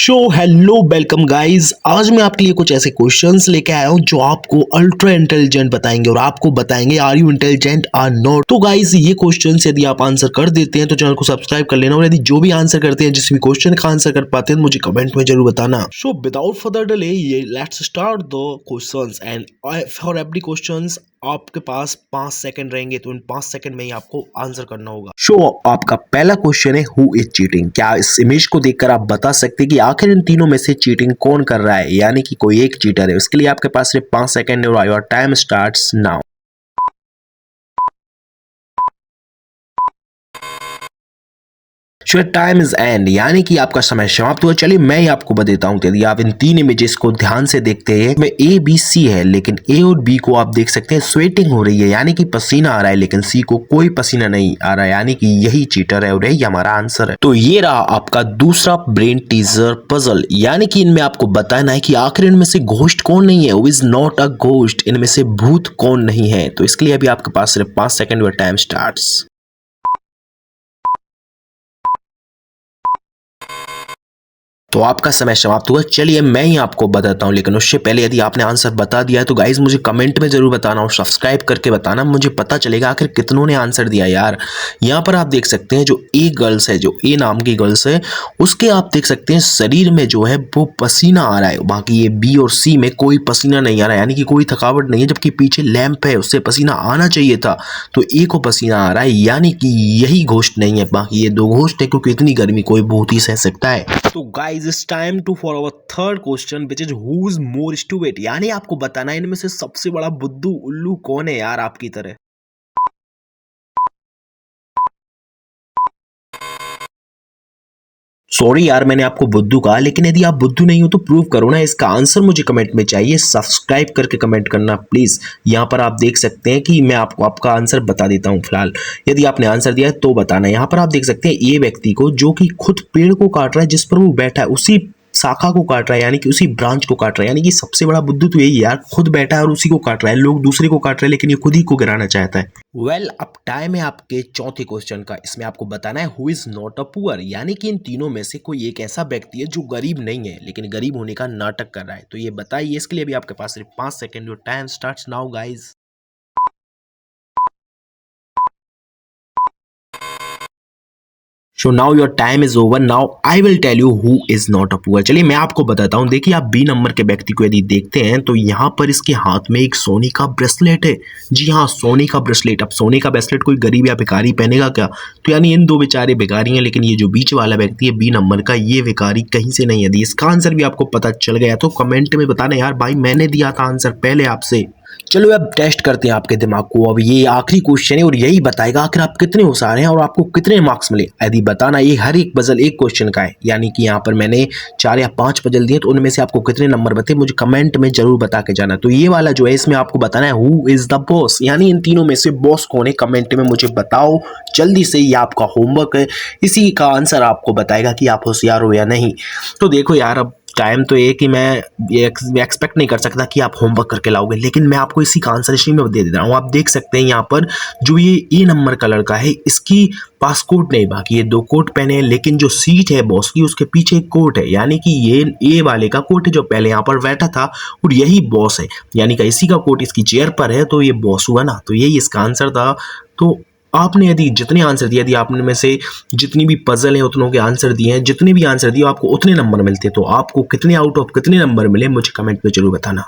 Show hello welcome guys. आज मैं आपके लिए कुछ ऐसे क्वेश्चंस लेके आया हूँ जो आपको अल्ट्रा इंटेलिजेंट बताएंगे और आपको बताएंगे are you intelligent are not. तो गाइस ये क्वेश्चंस यदि आप आंसर कर देते हैं तो चैनल को सब्सक्राइब कर लेना और यदि जो भी आंसर करते हैं जिस भी क्वेश्चन का आंसर कर पाते हैं तो मुझे कमेंट में जरूर बताना। So without further delay let's start the questions and for every questions आपके पास 5 सेकंड रहेंगे तो इन 5 सेकंड में ही आपको आंसर करना होगा। सो आपका पहला क्वेश्चन है हु इज चीटिंग। क्या इस इमेज को देखकर आप बता सकते हैं कि आखिर इन तीनों में से चीटिंग कौन कर रहा है, यानी कि कोई एक चीटर है। उसके लिए आपके पास सिर्फ 5 सेकंड है और your time starts now. Time is and, यानी कि आपका समय समाप्त हुआ। चलिए मैं ही आपको बता देता हूं। यदि आप इन तीन इमेजेस को ध्यान से देखते हैं में ए बी सी है, लेकिन ए और बी को आप देख सकते हैं स्वेटिंग हो रही है, यानी कि पसीना आ रहा है, लेकिन सी को कोई पसीना नहीं आ रहा है, यानी कि यही चीटर है और यही हमारा आंसर है। तो ये रहा आपका दूसरा ब्रेन टीजर पजल, यानी कि इनमें आपको बताना है कि आखिर इनमें से घोस्ट कौन नहीं है, who is not a ghost, इनमें से भूत कौन नहीं है। तो इसके लिए अभी आपके पास सिर्फ 5 सेकंड और टाइम स्टार्ट्स। तो आपका समय समाप्त हुआ। चलिए मैं ही आपको बताता हूं, लेकिन उससे पहले यदि आपने आंसर बता दिया है तो गाइज मुझे कमेंट में जरूर बताना और सब्सक्राइब करके बताना, मुझे पता चलेगा आखिर कितनों ने आंसर दिया यार। यहाँ पर आप देख सकते हैं जो ए गर्ल्स है, जो ए नाम की गर्ल्स है, उसके आप देख सकते हैं शरीर में जो है वो पसीना आ रहा है। बाकी ये बी और सी में कोई पसीना नहीं आ रहा है, यानी कि कोई थकावट नहीं है, जबकि पीछे लैंप है उससे पसीना आना चाहिए था, तो ए को पसीना आ रहा है, यानी कि यही घोस्ट नहीं है। बाकी ये दो घोस्ट है, क्योंकि इतनी गर्मी कोई बहुत ही सह सकता है। तो guys it's time to for our third question which is who is more stupid, यानी आपको बताना है इनमें से सबसे बड़ा बुद्धू उल्लू कौन है यार आपकी तरह। सॉरी यार मैंने आपको बुद्धू कहा, लेकिन यदि आप बुद्धू नहीं हो तो प्रूव करो ना। इसका आंसर मुझे कमेंट में चाहिए, सब्सक्राइब करके कमेंट करना प्लीज। यहाँ पर आप देख सकते हैं कि मैं आपको आपका आंसर बता देता हूँ फिलहाल। यदि आपने आंसर दिया है तो बताना। यहाँ पर आप देख सकते हैं ये व्यक्ति को जो कि खुद पेड़ को काट रहा है, जिस पर वो बैठा है उसी शाखा को काट रहा है, यानी कि उसी ब्रांच को काट रहा है, यानी कि सबसे बड़ा बुद्धू तो यही यार, खुद बैठा है और उसी को काट रहा है। लोग दूसरे को काट रहे हैं लेकिन ये खुद ही को गिराना चाहता है। वेल अब टाइम है आपके चौथे क्वेश्चन का। इसमें आपको बताना है who is not a poor, यानी कि इन तीनों में से कोई एक ऐसा व्यक्ति है जो गरीब नहीं है लेकिन गरीब होने का नाटक कर रहा है। तो ये बताइए। इसके लिए भी आपके पास सिर्फ 5 सेकंड और time starts now guys. So now your time is over. Now I will tell you who is not a poor. चलिए मैं आपको बताता हूं। देखिए आप बी नंबर के व्यक्ति को यदि देखते हैं तो यहाँ पर इसके हाथ में एक सोने का ब्रेसलेट है। जी हाँ, सोने का ब्रेसलेट। अब सोने का ब्रेसलेट कोई गरीब या भिखारी पहनेगा क्या? तो यानी इन दो बेचारे भिखारी हैं, लेकिन ये जो बीच वाला व्यक्ति है बी नंबर का, ये भिखारी कहीं से नहीं है। यदि इसका आंसर भी आपको पता चल गया तो कमेंट में बताना यार भाई मैंने दिया था आंसर पहले आपसे। चलो अब टेस्ट करते हैं आपके दिमाग को। अब ये आखिरी क्वेश्चन है और यही बताएगा आखिर आप कितने होशियार हैं और आपको कितने मार्क्स मिले। यदि बताना, ये हर एक पजल एक क्वेश्चन का है, यानी कि यहाँ पर मैंने 4 या 5 पजल दिए, तो उनमें से आपको कितने नंबर बते मुझे कमेंट में जरूर बता के जाना। तो ये वाला जो है इसमें आपको बताना है हु इज द बॉस, यानी इन तीनों में से बॉस कौन है, कमेंट में मुझे बताओ जल्दी से। ये आपका होमवर्क है, इसी का आंसर आपको बताएगा कि आप होशियार हो या नहीं। तो देखो यार अब टाइम तो ये कि मैं ये एक्सपेक्ट नहीं कर सकता कि आप होमवर्क करके लाओगे, लेकिन मैं आपको इसी का आंसर इसी में दे दे रहा हूँ। आप देख सकते हैं यहाँ पर जो ये ए नंबर का लड़का है इसकी पास कोट नहीं, बाकी ये 2 कोट पहने हैं, लेकिन जो सीट है बॉस की उसके पीछे एक कोट है, यानी कि ये ए वाले का कोट है जो पहले यहाँ पर बैठा था और यही बॉस है, यानी कि इसी का कोट इसकी चेयर पर है तो ये बॉस हुआ ना। तो यही इसका आंसर था। तो आपने यदि जितने आंसर दिए, यदि आपने में से जितनी भी पजल है उतनों के आंसर दिए हैं, जितने भी आंसर दिए आपको उतने नंबर मिलते, तो आपको कितने आउट ऑफ कितने नंबर मिले मुझे कमेंट में जरूर बताना।